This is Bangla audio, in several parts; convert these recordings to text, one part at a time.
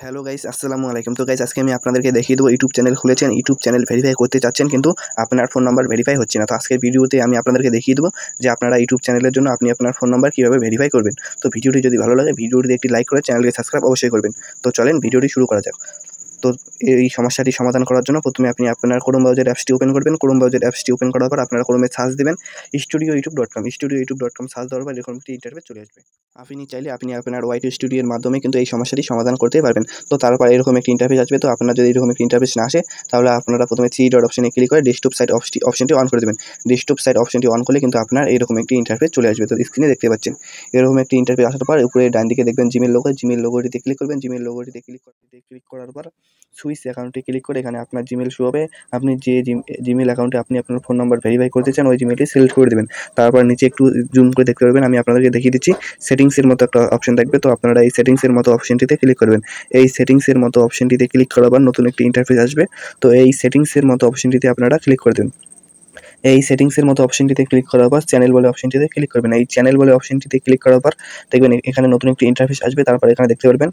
হ্যালো গাইস, আসসালামু আলাইকুম। তো গাইস, আজকে আমি আপনাদেরকে দেখিয়ে দেবো ইউটিউব চ্যানেল খুলেছেন, ইউটিউব চ্যানেল ভেরিফাই করতে চাচ্ছেন, কিন্তু আপনার ফোন নাম্বার ভেরিফাই হচ্ছে না। তো আজকের ভিডিওতে আমি আপনাদেরকে দেখিয়ে দেবো যে আপনারা ইউটিউব চ্যানেলের জন্য আপনি আপনার ফোন নাম্বার কীভাবে ভেরিফাই করবেন। তো ভিডিওটি যদি ভালো লাগে, ভিডিওটিতে একটি লাইক করে চ্যানেলকে সাবস্ক্রাইব অবশ্যই করবেন। তো চলেন ভিডিওটি শুরু করা যাক। তো এই সমস্যাটি সমাধান করার জন্য প্রথমে আপনি আপনার ক্রোম ব্রাউজার অ্যাপসটি ওপেন করবেন। ক্রোম ব্রাউজার অ্যাপসটি ওপেন করার পর আপনারা ক্রোমে সার্চ দেবেন studioyoutube.com। studioyoutube.com সার্চ দেওয়ার পর এরকম একটি ইন্টারফেস চলে আসবে। আপনি চাইলে আপনি আপনার ওয়াইট স্টুডিওর মাধ্যমে কিন্তু এই সমস্যাটি সমাধান করতে পারবেন। তো তারপর এরকম একটি ইন্টারফেস আসবে। তো আপনার যদি এরকম একটি ইন্টারফেস না আসে, তাহলে আপনারা প্রথমে থ্রি ডট অপশনে ক্লিক করে ডেস্কটপ সাইট অপশনটি অন করে দেবেন। ডেস্কটপ সাইট অপশনটি অন করলে কিন্তু আপনার এরকম একটি ইন্টারফেস চলে আসবে। তো স্ক্রিনে দেখতে পাচ্ছেন এরকম একটি ইন্টারফেস আসার পর উপরে ডান দিকে দেখবেন জিমেল লোগো। জিমেল লোগোটিতে ক্লিক করবেন। জিমেল লোগোটিতে ক্লিক করার পর সুইচ অ্যাকাউন্টে ক্লিক করে এখানে আপনার জিমেল শো হবে। আপনি যে জিমেল অ্যাকাউন্টে আপনি আপনার ফোন নাম্বার ভেরিফাই করতে চান, ওই জিমেলটি সিলেক্ট করে দেবেন। তারপর নিচে একটু জুম করে দেখতে পারবেন, আমি আপনাদেরকে দেখিয়ে দিচ্ছি। সেটিংসের মতো একটা অপশন থাকবে। তো আপনারা এই সেটিংসের মতো অপশনটিতে ক্লিক করবেন। এই সেটিংসের মতো অপশনটিতে ক্লিক করার পর নতুন একটি ইন্টারফেস আসবে। তো এই সেটিংসের মতো অপশনটিতে আপনারা ক্লিক করে দেবেন। এই সেটিংসের মতো অপশনটিতে ক্লিক করার পর চ্যানেল বলে অপশনটিতে ক্লিক করবেন। এই চ্যানেল বলে অপশনটিতে ক্লিক করার পর দেখবেন এখানে নতুন একটি ইন্টারফেস আসবে। তারপর এখানে দেখতে পারবেন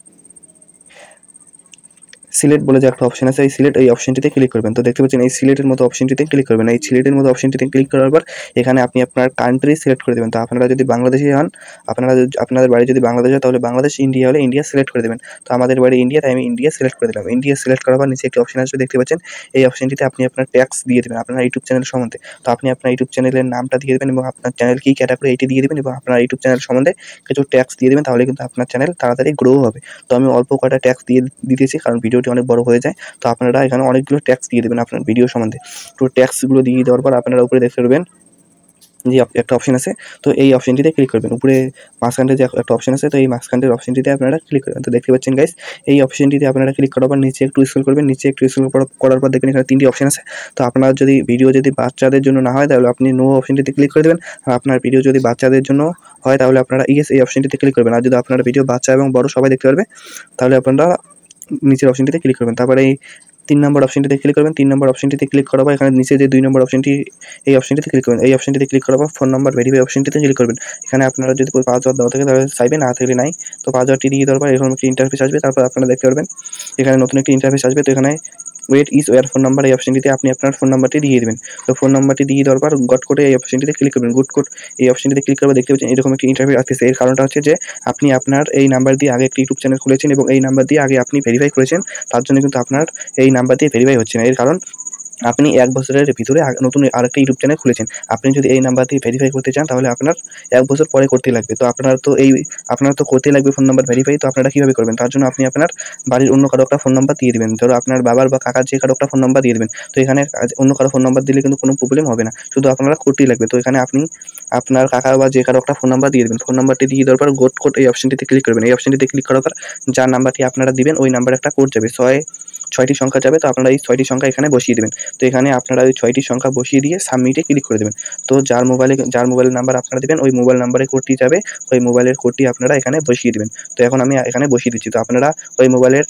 সিলেক্ট বলে যে একটা অপশন আছে, এই অপশনটিতে ক্লিক করবেন। তো দেখতে পাচ্ছেন এই সিলেক্টের মতো অপশনটিতে ক্লিক করবেন। এই সিলেক্টের মতো অপশনটিতে ক্লিক করার পর এখানে আপনি আপনার কান্ট্রি সিলেক্ট করে দেবেন। তো আপনারা যদি বাংলাদেশি হন, আপনাদের বাড়ি যদি বাংলাদেশ হয়, তাহলে বাংলাদেশ, ইন্ডিয়া হলে ইন্ডিয়া সিলেক্ট করে দেবেন। তো আমাদের বাড়ি ইন্ডিয়া, তাই আমি ইন্ডিয়া সিলেক্ট করে দিলাম। ইন্ডিয়া সিলেক্ট করার পর নিচে একটি অপশন আসবে, দেখতে পাচ্ছেন। এই অপশনটিতে আপনি আপনার ট্যাক্স দিয়ে দেবেন আপনার ইউটিউব চ্যানেল সম্বন্ধে। তো আপনি আপনার ইউটিউব চ্যানেলের নামটা দিয়ে দেবেন এবং আপনার চ্যানেল কী ক্যাটাগরি এটি দিয়ে দেবেন এবং আপনার ইউটিউব চ্যানেল সম্বন্ধে কিছু ট্যাক্স দিয়ে দেবেন। তাহলে কিন্তু আপনার চ্যানেল তাড়াতাড়ি গ্রো হবে। তো আমি অল্প কয়টা ট্যাক্স দিতেছি, কারণ ভিডিওটি অনেক বড় হয়ে যায়। তো আপনারা এখানে অনেকগুলো ট্যাক্স দিয়ে দেবেন আপনার ভিডিও সম্বন্ধে। তো ট্যাক্সগুলো দিয়ে দেওয়ার পর আপনারা উপরে দেখতে পারবেন যে একটা অপশন আছে। তো এই অপশনটিতে ক্লিক করবেন। উপরে মাঝখানটায় যে একটা অপশন আছে, তো এই মাঝখানটার অপশনটিতে আপনারা ক্লিক করবেন। তো দেখতে পাচ্ছেন গাইস, এই অপশনটিতে আপনারা ক্লিক করার পর নিচে একটু স্ক্রল করবেন। নিচে একটু স্ক্রল করার পর দেখবেন এখানে 3টি অপশন আছে। তো আপনার যদি ভিডিও যদি বাচ্চাদের জন্য না হয়, তাহলে আপনি নো অপশনটিতে ক্লিক করে দেবেন। আর আপনার ভিডিও যদি বাচ্চাদের জন্য হয়, তাহলে আপনারা ইয়েস এই অপশনটিতে ক্লিক করবেন। আর যদি আপনার ভিডিও বাচ্চা এবং বড় সবাই দেখতে পারবে, তাহলে আপনারা নিচের অপশনটিতে ক্লিক করবেন। তারপরে এই 3 নম্বর অপশনটিতে ক্লিক করবেন। 3 নম্বর অপশনটিতে ক্লিক করার পর এখানে নিচে যে 2 নম্বর অপশনটি, এই অপশনটিতে ক্লিক করবেন। এই অপশনটিতে ক্লিক করার পর ফোন নাম্বার ভেরিফাই অপশনটিতে ক্লিক করবেন। এখানে আপনারা যদি পাসওয়ার্ড দেওয়া থাকে তাহলে চাইবেন, না থাকলে নাই। তো পাসওয়ার্ডটি দিয়ে দেওয়ার পর এরকম একটি ইন্টারফেস আসবে। তারপর আপনারা দেখতে পারবেন এখানে নতুন একটি ইন্টারফেস আসবে। তো এখানে what is your phone number, এই অপশনটিতে আপনি আপনার ফোন নাম্বারটি দিয়ে দেবেন। তো ফোন নাম্বারটি দিয়ে দেওয়ার পর গট কোডে এই অপশনটিতে ক্লিক করবেন। গুড কোড এই অপশনটিতে ক্লিক করবে, দেখতে পাচ্ছেন এরকম একটি ইন্টারফেস আসতেছে। এর কারণটা হচ্ছে যে আপনি আপনার এই নাম্বার দিয়ে আগে একটি ইউটিউব চ্যানেল খুলেছেন এবং এই নাম্বার দিয়ে আগে আপনি ভেরিফাই করেছেন। তার জন্য কিন্তু আপনার এই নাম্বার দিয়ে ভেরিফাই হচ্ছে না। এর কারণ আপনি 1 বছরের ভিতরে নতুন আরেকটা ইউটিউব চ্যানেল খুলেছেন। আপনি যদি এই নাম্বার দিয়ে ভেরিফাই করতে চান, তাহলে আপনার 1 বছর পরে করতে লাগবে। তো আপনার তো করতে লাগবে ফোন নাম্বার ভেরিফাই। তো আপনারা কীভাবে করবেন? তার জন্য আপনি আপনার বাড়ির অন্য কারো একটা ফোন নাম্বার দিয়ে দিবেন। ধরো আপনার বাবার বা কাকার যে কারো একটা ফোন নাম্বার দিয়ে দিবেন। তো এখানে অন্য কারো ফোন নাম্বার দিলে কিন্তু কোনো প্রবলেম হবে না। শুধু আপনারা করতেই লাগবে। তো এখানে আপনি আপনার কাকা বা যে কারো একটা ফোন নাম্বার দিয়ে দিবেন। ফোন নাম্বারটি দিয়ে দেওয়ার পর গোট কোড এই অপশনটিতে ক্লিক করবেন। এই অপশনটিতে ক্লিক করার পর যার নাম্বারটি আপনারা দিবেন, ওই নাম্বারে একটা কোড যাবে। 6টি সংখ্যা যাবে। তো আপনারা এই 6টি সংখ্যা এখানে বসিয়ে দেবেন। তো এখানে আপনারা ওই 6টি সংখ্যা বসিয়ে দিয়ে সাবমিটে ক্লিক করে দেবেন। তো যার মোবাইলের নাম্বার আপনারা দিবেন, ওই মোবাইল নাম্বারে কোডটি যাবে। ওই মোবাইলের কোডটি আপনারা এখানে বসিয়ে দিবেন। তো এখন আমি এখানে বসিয়ে দিচ্ছি। তো আপনারা ওই মোবাইলের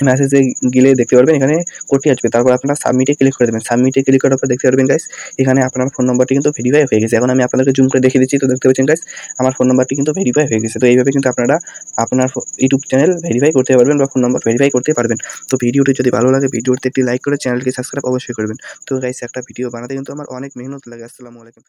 মেসেজে গেলে দেখতে পারবেন এখানে কোডটি আসবে। তারপর আপনারা সাবমিটে ক্লিক করে দেবেন। সাবমিটে ক্লিক করার পর দেখতে পারবেন গাইস, এখানে আপনার ফোন নাম্বারটি কিন্তু ভেরিফাই হয়ে গেছে। এখন আমি আপনাদেরকে জুম করে দেখিয়ে দিচ্ছি। তো দেখতে পাচ্ছেন গাইস, আমার ফোন নাম্বারটি কিন্তু ভেরিফাই হয়ে গেছে। তো এইভাবে কিন্তু আপনারা আপনার ইউটিউব চ্যানেল ভেরিফাই করতে পারবেন বা ফোন নাম্বার ভেরিফাই করতে পারবেন। তো ভিডিওটি যদি ভালো লাগে, ভিডিওতে একটি লাইক করে চ্যানেলকে সাবস্ক্রাইব অবশ্যই করবেন। তো গাইস, একটা ভিডিও বানাতে কিন্তু আমার অনেক মেহনত লাগে। আসসালামু আলাইকুম।